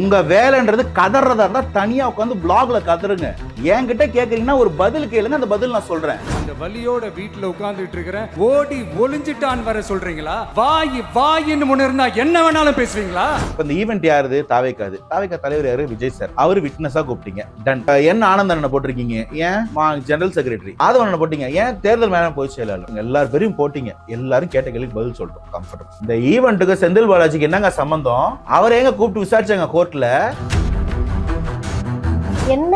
உங்க வேலைன்றது கதறதா இருந்தா தனியா உட்காந்து பிளாக்ல கதறுங்க. என்கிட்ட கேக்குறீங்கன்னா ஒரு பதில் கேளுங்க, அந்த பதில் நான் சொல்றேன். அந்த வலியோட வீட்டுல உட்கார்ந்துட்டு இருக்கிறேன், ஓடி ஒளிஞ்சிட்டான்னு வர சொல்றீங்களா? வாயின்னு முன்ன இருந்தா என்ன வேணாலும் பேசுவீங்களா? இந்த ஈவெண்ட் யாருது? தாவேக்கா தலைவர் யாரு? விஜய் சார். அவரு விட்னஸா கூப்பிட்டீங்க. டன். என்ன ஆனந்தன் போட்டிருக்கீங்க? ஏன் ஜெனரல் செக்ரட்டரி ஆதவன் போட்டீங்க? ஏன் தேர்தல் மேலாண்மை பொதுச் செயலாளர்? எல்லாரும் பேரையும் போட்டீங்க. எல்லாரும் கேட்ட கேள்விக்கு பதில் சொல்றோம். கம்ஃபர்டபிள். இந்த ஈவெண்ட்டுக்கு செந்தில் பாலாஜிக்கு என்னங்க சம்பந்தம்? அவரை எங்க கூப்பிட்டு விசாரிச்சாங்க கோர்ட்ல? என்ன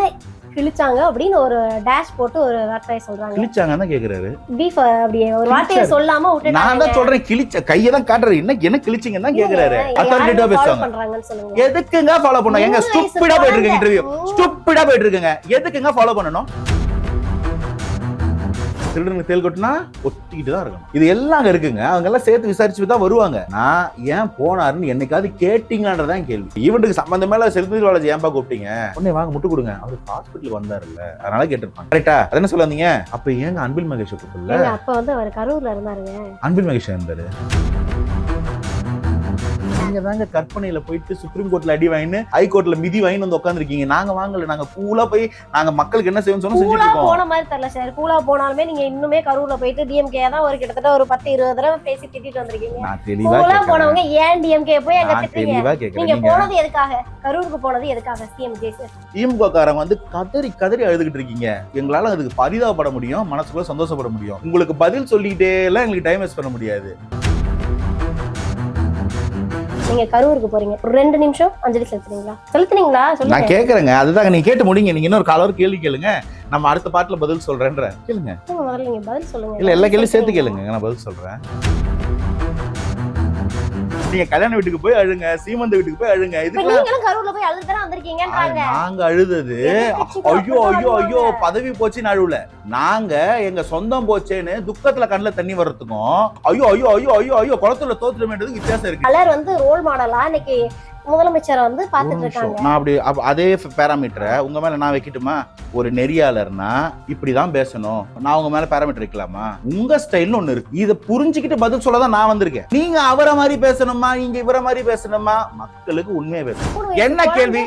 கிழிச்சாங்க அப்படின்னு ஒரு டேஷ் போட்டு ஒரு வார்த்தையை சொல்றாங்க. கிழிச்சாங்கன்னு தான் கேக்குறாரு. பீஃப் அப்படியே ஒரு வார்த்தையை சொல்லாம விட்டுட்டாங்க. நான் தான் சொல்றேன், கிழிச்ச கையை தான் காட்டுறாரு. என்ன கிழிச்சிங்கன்னு தான் கேக்குறாரு. அத்தாரிட்டியா பேசுறாங்க. எதுக்குங்க ஃபாலோ பண்ணணும்? எங்க ஸ்டூப்பிடா போயிட்டு இருக்கு இன்டர்வியூ. ஸ்டூப்பிடா போயிட்டு இருக்குங்க. எதுக்குங்க ஃபாலோ பண்ணணும்? திருடனுக்கு தேல் கொட்டினா ஒட்டிக்கிட்டு தான் இருக்கணும். இது எல்லாம் இருக்குங்க. அவங்க எல்லாம் சேர்த்து விசாரிச்சு தான் வருவாங்க. நான் ஏன் போனாருன்னு என்னைக்காவது கேட்டீங்கன்றதான் கேள்வி. ஈவெண்ட்டுக்கு சம்பந்தமே இல்ல செந்தில் பாலாஜி ஏன்பா கூப்பிட்டீங்க? உடனே வாங்க முட்டு கொடுங்க. அவர் ஹாஸ்பிட்டல் வந்தாருல்ல, அதனால கேட்டிருப்பாங்க. கரெக்டா? அது என்ன சொல்ல வந்தீங்க? அப்ப ஏங்க அன்பில் மகேஷ் கூப்பிடல? அப்ப வந்து அவர் கரூர்ல இருந்தாருங்க. அன்பில் மகேஷ் இருந்தாரு. நீங்க தாங்க கற்பனையில போயிட்டு சுப்ரீம் கோர்ட்ல அடி வாங்கின்னு ஹைகோர்ட்ல மிதி வாங்கி வந்து உட்காந்துருக்கீங்க. நாங்க வாங்கல. நாங்க கூலா போய் நாங்க மக்களுக்கு என்ன செய்வோம் சொன்னா செஞ்சுட்டு இருக்கோம். போன மாதிரி தெரியல சார். கூலா போனாலுமே நீங்க இன்னுமே கரூர்ல போயிட்டு டிஎம்கே தான் ஒரு கிட்டத்தட்ட ஒரு 10-20 தடவை பேசி திட்டிட்டு வந்திருக்கீங்க. நான் தெளிவா கூலா போனவங்க ஏன் டிஎம்கே போய் அங்க தெளிவா திட்டுறீங்க? நீங்க போனது எதுக்காக? கரூருக்கு போனது எதுக்காக? சிஎம் விஜய் சார் திமுக காரங்க வந்து கதறி அழுதுகிட்டு இருக்கீங்க. எங்களால அதுக்கு பரிதாபப்பட முடியும், மனசுக்குள்ள சந்தோஷப்பட முடியும். உங்களுக்கு பதில் சொல்லிட்டே எல்லாம் எங்களுக்கு டைம் வேஸ்ட் பண்ண முடியாது. நீங்க கரூருக்கு போறீங்க, ஒரு 2 நிமிஷம் அஞ்சலி செலுத்துனீங்களா? நான் கேக்குறேங்க, அதுதான் நீங்க கேட்டு முடிங்க. நீங்க இன்னொரு காலர் கேள்வி கேளுங்க, நம்ம அடுத்த பாட்டுல பதில் சொல்றேன்ற கேளுங்க. முதல்ல நீங்க பதில் சொல்லுங்க. இல்ல எல்லா கேள்வியும் சேர்த்து கேளுங்க, நான் பதில் சொல்றேன். நீங்க கல்யாண வீட்டுக்கு போய் அழுங்க, சீமந்த வீட்டுக்கு போய் அழுங்க. இதுக்கு கரூர்ல போய் அழுதுதான் வந்திருக்கீங்கன்றாங்க. நாங்க அழுதது ஐயோ பதவி போச்சுன்னு அழுவல. நாங்க எங்க சொந்தம் போச்சேன்னு துக்கத்துல கண்ணுல தண்ணி வர்றதுக்கும் ஐயோ குளத்துல தோத்துறதுக்கு வித்தியாசம் இருக்கு. கலர் வந்து ரோல் மாடலா இன்னைக்கு முதலமைச்சரை வந்து பாத்துட்டு இருக்காங்க. நான் அப்படி அதே பேராமீட்டரை உங்க மேல நான் வைக்கட்டுமா? ஒரு நெறியாளர்னா இப்படிதான் பேசணும், நான் உங்க மேல பேராமீட்டர் வைக்கலாமா? உங்க ஸ்டைல்னு ஒண்ணு இருக்கு. இதை புரிஞ்சுக்கிட்டு பதில் சொல்லதான் நான் வந்திருக்கேன். நீங்க அவரை மாதிரி பேசணுமா, நீங்க இவரை மாதிரி பேசணுமா? மக்களுக்கு உண்மையை பேசணும். என்ன கேள்வி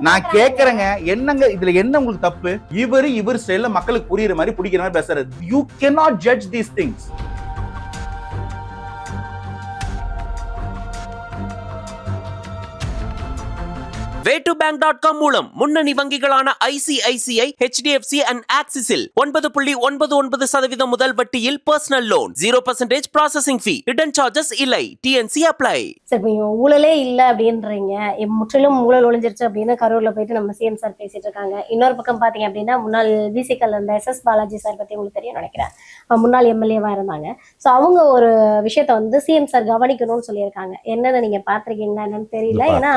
நான் கேக்குறேங்க? என்னங்க இதுல என்ன உங்களுக்கு தப்பு? இவர் ஸ்டைல்ல மக்களுக்கு புரியுற மாதிரி பிடிக்கிற மாதிரி பேசுறது. You cannot judge these things. way2bank.com மூலம் முன்னணி வங்கிகளான ICICI, HDFC and Axisல் 9.99% முதல் வட்டியில் பர்சனல் லோன், 0% ப்ராசசிங் ஃபீ, ஹிடன் சார்ஜஸ் இல்லை. TNC apply. சரி, ஊழலே இல்ல அப்படின்றீங்க, முற்றிலும் ஊழல் ஒளிஞ்சிருச்சு அப்படின்னு கரூர்ல போயிட்டு நம்ம சிஎம் சார் பேசிட்டு இருக்காங்க. இன்னொரு பக்கம் பாத்தீங்க அப்படின்னா முன்னாள் விசிகல் இருந்த SS பாலாஜி சார் பத்தி உங்களுக்கு தெரியும் நினைக்கிறேன், முன்னாள் எம்எல்ஏவா இருந்தாங்க. ஸோ அவங்க ஒரு விஷயத்த வந்து சிஎம் சார் கவனிக்கணும்னு சொல்லியிருக்காங்க. என்னன்னு நீங்க பாத்திருக்கீங்களா என்னன்னு தெரியல. ஏன்னா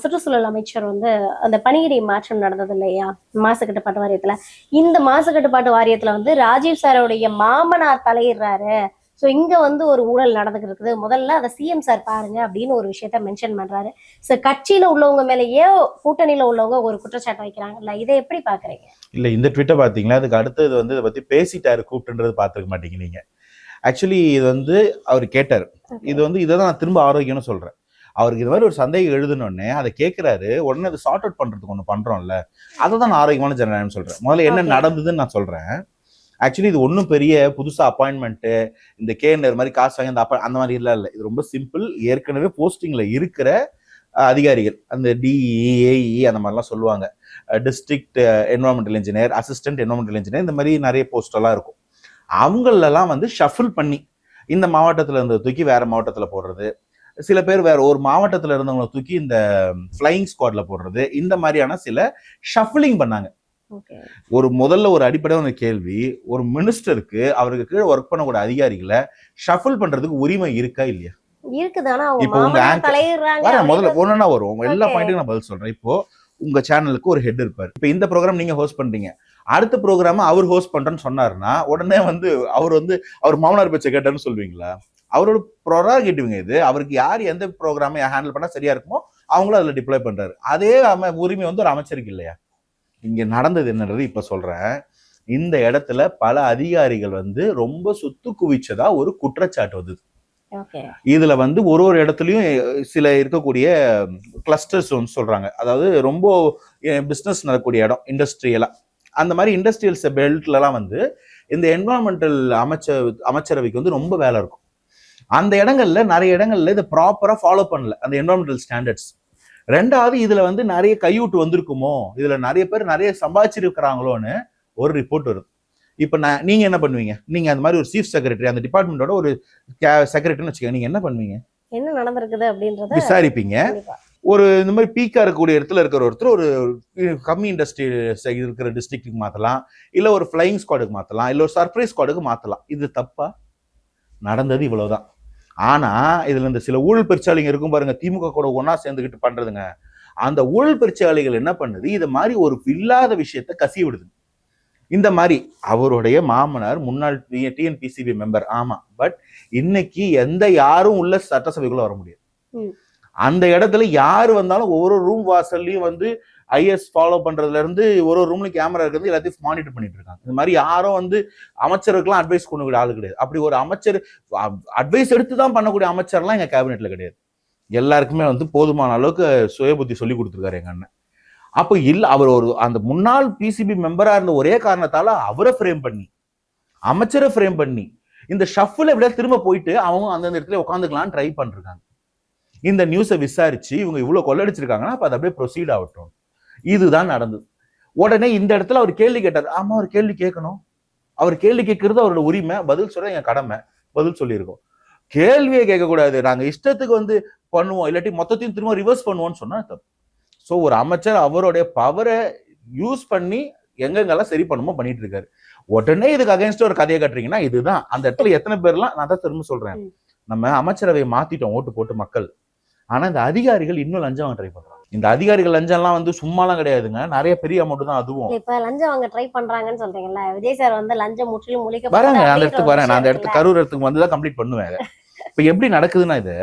சுற்றுச்சூழல் அமைச்சர் வந்து அந்த பணியிடை மாற்றம் நடந்தது இல்லையா மாசு கட்டுப்பாட்டு வாரியத்துல. இந்த மாசு கட்டுப்பாட்டு வாரியத்துல வந்து ராஜீவ் சாரோடைய மாமனார் தலையிடுறாரு. ஸோ இங்க வந்து ஒரு ஊழல் நடந்துகிட்டு இருக்குது, முதல்ல அதை சிஎம் சார் பாருங்க அப்படின்னு ஒரு விஷயத்த மென்ஷன் பண்றாரு. ஸோ கட்சியில உள்ளவங்க மேலேயே கூட்டணியில உள்ளவங்க ஒரு குற்றச்சாட்டு வைக்கிறாங்கல்ல, இதை எப்படி பாக்குறீங்க? இல்ல இந்த ட்விட்டர் பாத்தீங்களா? அதுக்கு அடுத்தது வந்து இதை பத்தி பேசிட்டாரு, கூப்பிட்டுன்றது பாத்துக்க மாட்டீங்க நீங்க. ஆக்சுவலி இது வந்து அவர் கேட்டாரு. இது வந்து இதை தான் நான் திரும்ப ஆரோக்கியம்னு சொல்றேன். அவருக்கு இது மாதிரி ஒரு சந்தேகம் எழுதுனோடனே அதை கேட்கிறாரு, உடனே அதை சார்ட் அவுட் பண்றதுக்கு ஒன்று பண்றோம்ல, அதை தான் நான் ஆரோக்கியமான ஜனநாயகம் சொல்றேன். முதல்ல என்ன நடந்ததுன்னு நான் சொல்றேன். ஆக்சுவலி இது ஒன்றும் பெரிய புதுசா அப்பாயின்மெண்ட் இந்த கேனர் மாதிரி காசு வாங்கி அந்த மாதிரி இல்லை. இது ரொம்ப சிம்பிள். ஏற்கனவே போஸ்டிங்ல இருக்கிற அதிகாரிகள், அந்த DEAE அந்த மாதிரிலாம் சொல்லுவாங்க, district environmental engineer, assistant environmental engineer, இந்த மாதிரி நிறைய போஸ்ட் எல்லாம் இருக்கும். அவங்களெல்லாம் வந்து ஷஃபிள் பண்ணி இந்த மாவட்டத்துல இருந்து தூக்கி வேற மாவட்டத்துல போடுறது, சில பேர் வேற ஒரு மாவட்டத்துல இருந்தவங்களை தூக்கி இந்த ஃபிளையிங் ஸ்குவாட்ல போடுறது, இந்த மாதிரியான சில ஷஃபிளிங் பண்ணாங்க. முதல்ல ஒரு அடிப்படையான கேள்வி, ஒரு மினிஸ்டருக்கு அவருக்கு கீழே ஒர்க் பண்ணக்கூடிய அதிகாரிகளை ஷஃபிள் பண்றதுக்கு உரிமை இருக்கா இல்லையா? இப்போ உங்க முதல்ல ஒன்னா வரும், எல்லா பாயிண்ட்டுக்கும் நான் பதில் சொல்றேன். இப்போ உங்க சேனலுக்கு ஒரு ஹெட் இருப்பாரு. இப்போ இந்த ப்ரோக்ராம் நீங்க ஹோஸ்ட் பண்றீங்க, அடுத்த ப்ரோக்ராம் அவர் ஹோஸ்ட் பண்றேன்னு சொன்னாருன்னா உடனே வந்து அவர் மாமனார் பேச்சை கேட்டாருன்னு சொல்லுவீங்களா? அவரோட ப்ரொராகேட்டிவ்ங்க இது. அவருக்கு யார் எந்த ப்ரோக்ராமை ஹேண்டில் பண்ணா சரியா இருக்குமோ அவங்களும் அதுல டிப்ளாய் பண்றாரு. அதே உரிமை வந்து ஒரு அமைச்சருக்கு இல்லையா? இங்க நடந்தது என்னன்றது இப்ப சொல்றேன். இந்த இடத்துல பல அதிகாரிகள் வந்து ரொம்ப சொத்து குவிச்சதா ஒரு குற்றச்சாட்டு வந்தது. ஓகே. இதுல வந்து ஒரு இடத்துலயும் சில இருக்கக்கூடிய கிளஸ்டர்ஸ் வந்து சொல்றாங்க. அதாவது ரொம்ப பிசினஸ் நடக்கக்கூடிய இடம் இண்டஸ்ட்ரியலா. அந்த மாதிரி இண்டஸ்ட்ரியல் பெல்ட்லலாம் வந்து இந்த என்வரான்மெண்டல் அமைச்சரவைக்கு வந்து ரொம்ப வேலை இருக்கும். அந்த இடங்கள்ல நிறைய இடங்கள்ல இதை ப்ராப்பரா ஃபாலோ பண்ணல அந்த என்வரான்மெண்டல் ஸ்டாண்டர்ட்ஸ். ரெண்டாவது இதுல வந்து நிறைய கையூட்டு வந்திருக்குமோ, இதுல நிறைய பேர் நிறைய சம்பாதிச்சிருக்கிறாங்களோன்னு ஒரு ரிப்போர்ட் வருது. இப்ப நீங்க என்ன பண்ணுவீங்க? நீங்க அந்த மாதிரி ஒரு சீஃப் செக்ரட்டரி, அந்த டிபார்ட்மெண்டோட ஒரு செக்ரட்டரின்னு வச்சுக்கோங்க, நீங்க என்ன பண்ணுவீங்க? என்ன நடந்திருக்குது அப்படின்றத விசாரிப்பீங்க. ஒரு இந்த மாதிரி பீக்கா இருக்கக்கூடிய இடத்துல இருக்கிற ஒருத்தர் ஒரு கம்மி இண்டஸ்ட்ரி இருக்கிற டிஸ்ட்ரிக்ட்டுக்கு மாத்தலாம், இல்ல ஒரு ஃபிளைங் ஸ்குவாடுக்கு மாத்தலாம், இல்ல ஒரு சர்ப்ரைஸ் ஸ்குவாடுக்கு மாத்தலாம். இது தப்பா? நடந்தது இவ்வளவுதான். ஆனா இதுல இந்த சில ஊழல் பெருச்சாளிங்க இருக்கும் பாருங்க, திமுக கூட ஒன்னா சேர்ந்துக்கிட்டு பண்றதுங்க. அந்த ஊழல் பெருச்சாளிகள் என்ன பண்ணுது, இது மாதிரி ஒரு இல்லாத விஷயத்த கசி விடுது. இந்த மாதிரி அவருடைய மாமனார் முன்னாள் டிஎன்பிசிபி மெம்பர், ஆமா, பட் இன்னைக்கு யாரும் உள்ள சட்டசபைக்குள்ள வர முடியாது. அந்த இடத்துல யாரு வந்தாலும் ஒவ்வொரு ரூம் வாசல்லையும் வந்து ஐஎஸ் ஃபாலோ பண்றதுல இருந்து ஒரு ரூம்ல கேமரா இருக்கிறது எல்லாத்தையும் மானிட்டர் பண்ணிட்டு இருக்காங்க. இந்த மாதிரி யாரும் வந்து அமைச்சருக்குலாம் அட்வைஸ் பண்ணக்கூடிய ஆளு கிடையாது. அப்படி ஒரு அமைச்சர் அட்வைஸ் எடுத்து தான் பண்ணக்கூடிய அமைச்சர்லாம் எங்க கேபினெட்ல கிடையாது. எல்லாருக்குமே வந்து போதுமான அளவுக்கு சுய புத்தி சொல்லி கொடுத்துருக்காரு எங்க அண்ணன். அப்போ இல்ல, அவர் ஒரு அந்த முன்னாள் பிசிபி மெம்பரா இருந்த ஒரே காரணத்தால அவரை ஃப்ரேம் பண்ணி, அமைச்சரை ஃப்ரேம் பண்ணி, இந்த ஷஃபில் எப்படியா திரும்ப போயிட்டு அவங்க அந்தந்த இடத்துல உட்காந்துக்கலாம்னு ட்ரை பண்ணிருக்காங்க. இந்த நியூஸை விசாரிச்சு இவங்க இவ்வளவு கொள்ளடிச்சிருக்காங்கன்னா அப்ப அது அப்படியே ப்ரொசீட் ஆகட்டும். இதுதான் நடந்தது. உடனே இந்த இடத்துல அவர் கேள்வி கேட்டார். ஆமா, அவர் கேள்வி கேட்கணும். அவர் கேள்வி கேட்கறது அவரோட உரிமை, பதில் சொல்ல என் கடமை, பதில் சொல்லியிருக்கோம். கேள்வியே கேட்கக்கூடாது, நாங்க இஷ்டத்துக்கு வந்து பண்ணுவோம், இல்லாட்டி மொத்தத்தையும் திரும்ப ரிவர்ஸ் பண்ணுவோம்னு சொன்னா தப்பு. ஸோ ஒரு அமைச்சர் அவருடைய பவரை யூஸ் பண்ணி எங்கெங்கெல்லாம் சரி பண்ணுமோ பண்ணிட்டு இருக்காரு. உடனே இதுக்கு அகைன்ஸ்ட் ஒரு கதையை கட்டுறீங்கன்னா இதுதான். அந்த இடத்துல எத்தனை பேர்லாம், நான் தான் திரும்ப சொல்றேன், நம்ம அமைச்சரவையை மாத்திட்டோம் ஓட்டு போட்டு மக்கள். ஆனா இந்த அதிகாரிகள் இன்னும் லஞ்சம் வாங்க ட்ரை பண்றாங்க. இந்த அதிகாரிகள் லஞ்சம்லாம் வந்து சும்மாலாம் கிடையாதுங்க, நிறைய பெரிய அமௌண்ட் தான். அதுவும் இப்ப லஞ்சம் வாங்க ட்ரை பண்றாங்கன்னு சொல்றீங்கல்ல, விஜய் சார் வந்து லஞ்சம் முற்றிலும் ஒழிக்க வரேங்க, அந்த இடத்துக்கு வரேன். நான் அந்த இடத்துக்கு கரூர் இடத்துக்கு வந்து தான் கம்ப்ளீட் பண்ணுவேன். இப்ப எப்படி நடக்குதுன்னா, இது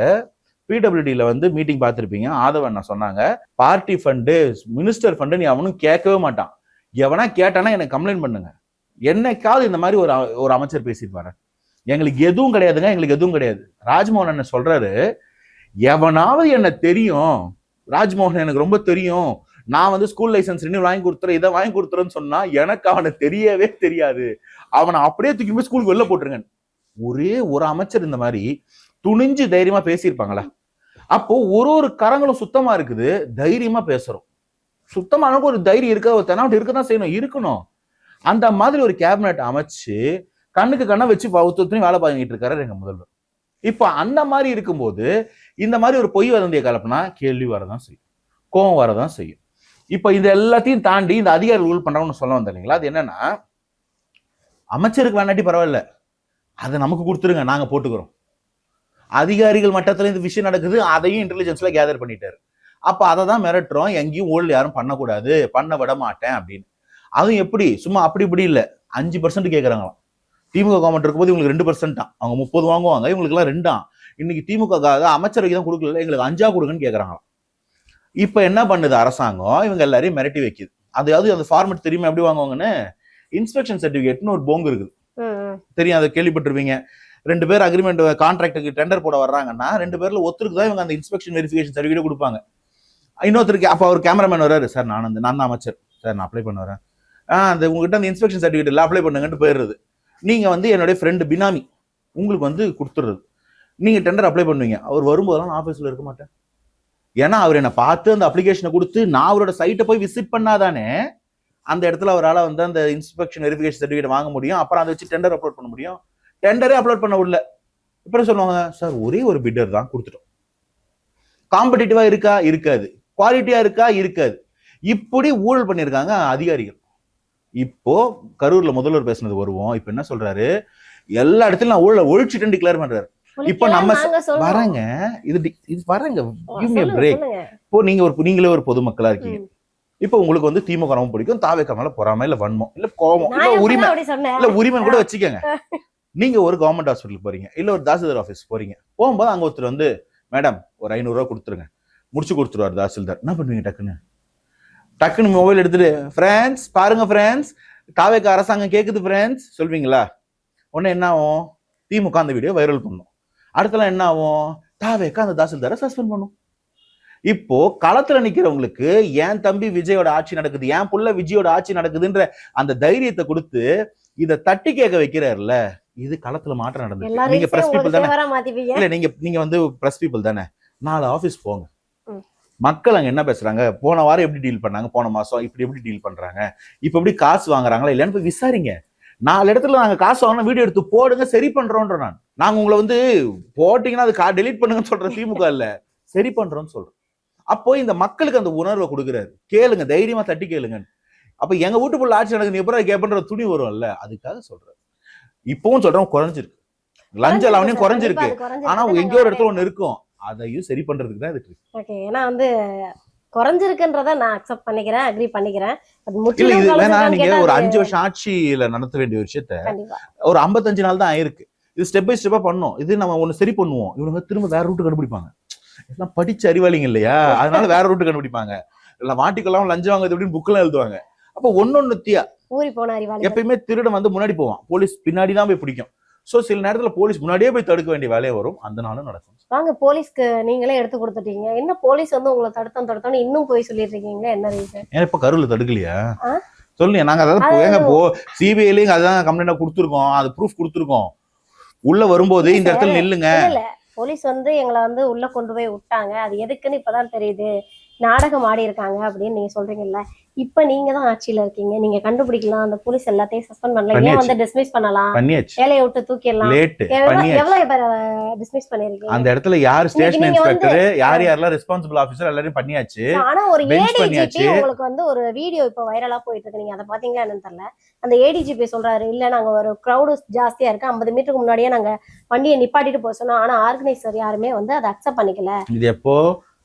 பிடபிள்யூடியில வந்து மீட்டிங் பார்த்துருப்பீங்க. ஆதவன் நான் சொன்னாங்க, பார்ட்டி ஃபண்டு மினிஸ்டர் ஃபண்டு நீ அவனும் கேட்கவே மாட்டான். எவனா கேட்டானா எனக்கு கம்ப்ளைண்ட் பண்ணுங்க. என்னைக்காவது இந்த மாதிரி ஒரு அமைச்சர் பேசியிருப்பாரு, எங்களுக்கு எதுவும் கிடையாதுங்க, எங்களுக்கு எதுவும் கிடையாது. ராஜ்மோகன் என்ன சொல்றாரு, எவனாவது என்ன தெரியும், ராஜ்மோகன் எனக்கு ரொம்ப தெரியும், நான் வந்து ஸ்கூல் லைசன்ஸ் ரினியூவல் வாங்கி கொடுத்துறேன், இதை வாங்கி கொடுத்துறேன்னு சொன்னா எனக்கு அவனை தெரியவே தெரியாது, அவனை அப்படியே தூக்கி போய் ஸ்கூலுக்கு வெளில போட்டுருங்க. ஒரே ஒரு அமைச்சர் இந்த மாதிரி துணிஞ்சு தைரியமா பேசியிருப்பாங்களா? அப்போ ஒரு கரங்களும் சுத்தமா இருக்குது, தைரியமா பேசுறோம். சுத்தமான ஒரு தைரியம் இருக்க, ஒரு தெனாவட்டு இருக்கதான் செய்யணும், இருக்கணும். அந்த மாதிரி ஒரு கேபினெட் அமைச்சு கண்ணுக்கு கண்ணை வச்சு ஒத்துழைப்பு வேலை பார்த்துட்டு இருக்காரு எங்க முதல்வர். இப்ப அந்த மாதிரி இருக்கும்போது இந்த மாதிரி ஒரு பொய் வதந்தியை கலப்பினா கேள்வி வரதான் செய்யும், கோபம் வரதான் செய்யும். இப்ப இது எல்லாத்தையும் தாண்டி இந்த அதிகாரி ரூல் பண்றாங்கன்னு சொல்ல வந்தேன் இல்லைங்களா, அது என்னன்னா, அமைச்சருக்கு வேணாட்டி பரவாயில்ல, அதை நமக்கு கொடுத்துருங்க, நாங்க போட்டுக்கிறோம். அதிகாரிகள் மட்டத்துல இந்த விஷயம் நடக்குது, அதையும் இன்டெலிஜென்ஸ்ல கேதர் பண்ணிட்டாரு. அப்ப அதை தான் மிரட்டுறோம், எங்கேயும் ஊழல் யாரும் பண்ணக்கூடாது, பண்ண விட மாட்டேன் அப்படின்னு. அதுவும் எப்படி, சும்மா அப்படி இப்படி இல்லை, 5% கேட்கறாங்களாம். திமுக கவர்மெண்ட் இருக்கும்போது இவங்களுக்கு 2% தான், அவங்க 30 வாங்குவாங்க, இவங்களுக்கு எல்லாம் 2. இன்னைக்கு திமுக அமைச்சருக்கு தான் கொடுக்கல, எங்களுக்கு 5 கொடுங்கன்னு கேட்கறாங்களாம். இப்ப என்ன பண்ணுது அரசாங்கம், இவங்க எல்லாரையும் மிரட்டி வைக்குது. அதாவது அந்த ஃபார்மெட் தெரியுமா எப்படி வாங்குவாங்கன்னு, இன்ஸ்பெக்ஷன் சர்டிபிகேட்னு ஒரு போங்கு இருக்குது தெரியும், அதை கேள்விப்பட்டிருப்பீங்க. 2 பேர் அக்ரிமெண்ட் கான்ட்ராக்டுக்கு டெண்டர் போட வர்றாங்கன்னா 2 பேர்ல ஒருத்தருக்கு தான் இவங்க அந்த இன்ஸ்பெக்ஷன் வெரிஃபிகேஷன் சர்டிபிகேட் கொடுப்பாங்க. இன்னொருத்தருக்கு அப்ப அவர் கேமராமேன் வர்றாரு, சார் நான் தான் அமைச்சர் சார், நான் அப்ளை பண்ண வரேன், அந்த உங்ககிட்ட அந்த இன்ஸ்பெக்ஷன் சர்டிபிகேட் இல்லை, அப்ளை பண்ணுங்கன்னு போயிடுறது. நீங்க வந்து என்னுடைய ஃப்ரெண்டு பினாமி, உங்களுக்கு வந்து கொடுத்துடுறது. நீங்க டெண்டர் அப்ளை பண்ணுவீங்க, அவர் வரும்போதெல்லாம் நான் ஆஃபீஸில் இருக்க மாட்டேன். ஏன்னா அவர் என்னை பார்த்து அந்த அப்ளிகேஷனை கொடுத்து நான் அவரோட சைட்டை போய் விசிட் பண்ணாதானே அந்த இடத்துல அவரால் வந்து அந்த இன்ஸ்பெக்ஷன் வெரிஃபிகேஷன் சர்டிஃபிகேட் வாங்க முடியும், அப்புறம் அதை வச்சு டெண்டர் அப்லோட் பண்ண முடியும். டெண்டரே அப்லோட் பண்ண உள்ள இப்ப சொல்லுவாங்க, சார் ஒரே ஒரு பிட்டர் தான் கொடுத்துட்டோம், காம்படிட்டிவா இருக்கா இருக்காது, குவாலிட்டியா இருக்கா இருக்காது, இப்படி ஊழல் பண்ணியிருக்காங்க அதிகாரிகள். இப்போ கரூர்ல முதல்வர் பேசுனது வருவோம். இப்ப என்ன சொல்றாரு, எல்லா இடத்துலயும் நான் ஊழலை ஒழிச்சிட்டேன்னு டிக்ளேர் பண்றாரு. இப்ப நம்ம வரங்க, இது வரங்க, கிவ் மீ a break. இப்போ நீங்களே ஒரு பொதுமக்களா இருக்கீங்க. இப்ப உங்களுக்கு வந்து திமுக ரொம்ப பிடிக்கும், தாவேக்கா மேல பொறாமை இல்ல வன்மம் இல்ல கோபம் இல்ல உரிமை இல்ல உரிமை கூட வச்சுக்கோங்க. நீங்க ஒரு கவர்மெண்ட் ஹாஸ்பிட்டல் போறீங்க, இல்ல ஒரு தாசில்தார் ஆஃபீஸ் போறீங்க. போகும்போது அங்க ஒருத்தர் வந்து, மேடம் ஒரு 500 ரூபா கொடுத்துருங்க, முடிச்சு கொடுத்துருவாரு தாசில்தார். என்ன பண்ணுவீங்க? டக்குன்னு மொபைல் எடுத்துட்டு, ஃப்ரெண்ட்ஸ் பாருங்க ஃப்ரெண்ட்ஸ், தாவேக்கா அரசாங்கம் கேக்குது ஃப்ரெண்ட்ஸ் சொல்வீங்களா? உடனே என்ன ஆகும், திமுக அந்த வீடியோ வைரல் பண்ணும். அடுத்தலாம் என்ன ஆகும், தாவேக்கா அந்த தாசில்தாரை சஸ்பெண்ட் பண்ணும். இப்போ களத்துல நிக்கிறவங்களுக்கு என் தம்பி விஜயோட ஆட்சி நடக்குது, என் புள்ள விஜயோட ஆட்சி நடக்குதுன்ற அந்த தைரியத்தை கொடுத்து இதை தட்டி கேட்க வைக்கிறாருல்ல, இது களத்துல மாற்றம் நடந்தது. நீங்க பிரஸ் பீப்புள் தானே, இல்ல நீங்க வந்து பிரஸ் பீப்புள் தானே, 4 ஆபீஸ் போங்க, மக்கள் அங்க என்ன பேசுறாங்க, போன வாரம் எப்படி டீல் பண்ணாங்க, போன மாசம் இப்படி எப்படி டீல் பண்றாங்க, இப்ப எப்படி காசு வாங்குறாங்களா இல்லையான்னு போய் விசாரிங்க. 4 இடத்துல நாங்க காசு வாங்கினா வீடியோ எடுத்து போடுங்க, சரி பண்றோன்ற. நாங்க உங்களை வந்து போட்டீங்கன்னா அது டெலீட் பண்ணுங்கன்னு சொல்ற திமுக இல்ல, சரி பண்றோம்னு சொல்றோம். அப்போ இந்த மக்களுக்கு அந்த உணர்வை கொடுக்குறாரு, கேளுங்க, தைரியமா தட்டி கேளுங்க. அப்ப எங்க வீட்டுக்குள்ள ஆட்சி நடக்குது எப்பறம் கேட்பன்ற துணி வரும்ல, அதுக்காக சொல்றேன். இப்பவும் சொல்றோம், குறைஞ்சிருக்கு, லஞ்ச லாவணியம் குறைஞ்சிருக்கு. ஆனா எங்கேயோ ஒரு இடத்துல ஒண்ணு இருக்கும், அதையும் சரி பண்றதுக்கு தான் இது. ஓகே, ஏன்னா வந்து குறைஞ்சிருக்குன்றத நான் அக்செப்ட் பண்ணிக்கிறேன், அக்ரி பண்ணிக்கிறேன். இல்ல இது வேணா, நீங்க ஒரு 5 வருஷம் ஆட்சியில நடத்த வேண்டிய விஷயத்த ஒரு 55 நாள் தான் ஆயிருக்கு. இது ஸ்டெப் பை ஸ்டெப்பா பண்ணோம். இது நம்ம ஒண்ணு சரி பண்ணுவோம், இவங்க திரும்ப வேற ரூட்டு கண்டுபிடிப்பாங்க. எல்லாம் படிச்ச அறிவாளிங்க இல்லையா, அதனால வேற ரூட்டு கண்டுபிடிப்பாங்க. இல்ல மாட்டிக்கலாம் லஞ்சம் வாங்குது அப்படின்னு புக்கெல்லாம் எழுதுவாங்க. அப்ப ஒன்னொன்னுத்தியா ஊறி போன அறிவாளி. எப்பயுமே திருடன் வந்து முன்னாடி போவான், போலீஸ் பின்னாடி தான் போய் பிடிக்கும். சோ சில நேரத்துல போலீஸ் முன்னாடியே போய் தடுக்க வேண்டிய வேலையை வரும், அந்த நாளும் நடக்கும். வாங்க, போலீஸ்க்கு நீங்களே எடுத்து கொடுத்துட்டீங்க, என்ன போலீஸ் வந்து உங்களை தடுத்தோன்னு இன்னும் போய் சொல்லிட்டு இருக்கீங்க, என்ன ரீசன்? ஏன் இப்ப கரூர்ல தடுக்கலையா சொல்லுங்க. நாங்க அதாவது சிபிஐலயும் அதான் கம்ப்ளைண்டா கொடுத்துருக்கோம், அது ப்ரூஃப் கொடுத்துருக்கோம். உள்ள வரும்போது இந்த இடத்துல நில்லுங்க. இல்ல போலீஸ் வந்து எங்களை வந்து உள்ள கொண்டு போய் விட்டாங்க, அது எதுக்குன்னு இப்பதான் தெரியுது, நாடகம் ஆடி இருக்காங்க அப்படின்னு நீங்க சொல்றீங்கல்ல. இப்ப நீங்க தான் ஆட்சியில இருக்கீங்க, நீங்க கண்டுபிடிக்கலாம், அந்த போலீஸ் எல்லாத்தையும் சஸ்பெண்ட் பண்ணலாம், ஏன் வந்து டிஸ்மிஸ் பண்ணலாம், வேலையை விட்டு தூக்கிடலாம். எவ்வளவு பேர் டிஸ்மிஸ் பண்ணிருக்கீங்க? அந்த இடத்துல யார் ஸ்டேஷன் இன்ஸ்பெக்டர், யார் யாரெல்லாம் ரெஸ்பான்சிபிள் ஆபீசர் எல்லாரையும் பண்ணியாச்சு. ஆனா ஒரு ஏடிஜிபி உங்களுக்கு வந்து ஒரு வீடியோ இப்ப வைரலா போயிட்டு இருக்கு, நீங்க அதை பாத்தீங்களா என்னன்னு தெரியல. அந்த ஏடிஜிபி சொல்றாரு, இல்ல நாங்க ஒரு கிரௌடு ஜாஸ்தியா இருக்கு, 50 மீட்டருக்கு முன்னாடியே நாங்க வண்டியை நிப்பாட்டிட்டு போக சொன்னோம், ஆனா ஆர்கனைசர் யாருமே வந்து அதை அக்செப்ட் பண்ணிக்கல. இது எப்போ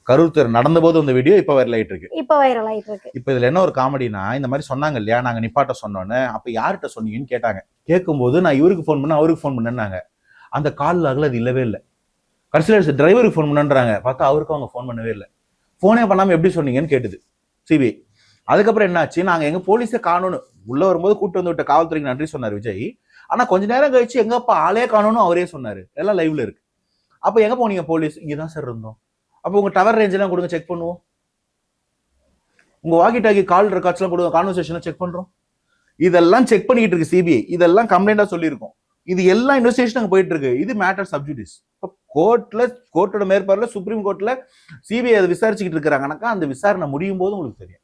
கரூர் தேர் நடந்த போது இந்த வீடியோ இப்ப வைரல் ஆயிட்டு இருக்கு. இப்ப இதுல என்ன ஒரு காமெடினா, இந்த மாதிரி சொன்னாங்க இல்லையா, நாங்க நிப்பாட்ட சொன்னோன்னு, அப்ப யார்கிட்ட சொன்னீங்கன்னு கேட்டாங்க. கேட்கும்போது நான் இவருக்கு ஃபோன் பண்ண அவருக்கு ஃபோன் பண்ணேன்னாங்க. அந்த கால் லாக்ல அது இல்லவே இல்லை. கடைசியில டிரைவருக்கு ஃபோன் பண்ணன்றாங்க, பார்த்தா அவருக்கு அவங்க ஃபோன் பண்ணவே இல்லை. ஃபோனே பண்ணாம எப்படி சொன்னீங்கன்னு கேட்டுது சிபிஐ. அதுக்கப்புறம் என்னாச்சு, நாங்க எங்க போலீஸை காணோன்னு உள்ள வரும்போது கூட்டு வந்து விட்ட காவல்துறைக்கு நன்றி சொன்னார் விஜய். ஆனா கொஞ்ச நேரம் கழிச்சு எங்கப்பா ஆளே காணோன்னு அவரே சொன்னாரு, எல்லாம் லைவ்ல இருக்கு. அப்ப எங்க போனீங்க போலீஸ்? இங்கதான் சார் இருந்தோம். அப்போ உங்க டவர் ரேஞ்ச் எல்லாம் கொடுங்க, செக் பண்ணுவோம். உங்க வாக்கி டாக்கி கால் ரெக்கார்ட்ஸ் எல்லாம் கொடுங்க, கான்வர்சேஷன் செக் பண்றோம். இதெல்லாம் செக் பண்ணிட்டு இருக்கு சிபிஐ, இதெல்லாம் கம்ப்ளைண்டா சொல்லியிருக்கோம். இது எல்லாம் இன்வெஸ்டிகேஷன் அங்க போயிட்டு இருக்கு. இது மேட்டர் சப்ஜுடிஸ். கோர்ட்டோட மேற்பார்வையில சுப்ரீம் கோர்ட்ல சிபிஐ அதை விசாரிச்சுக்கிட்டு இருக்கிறாங்கனாக்கா, அந்த விசாரணை முடியும் போது உங்களுக்கு தெரியும்.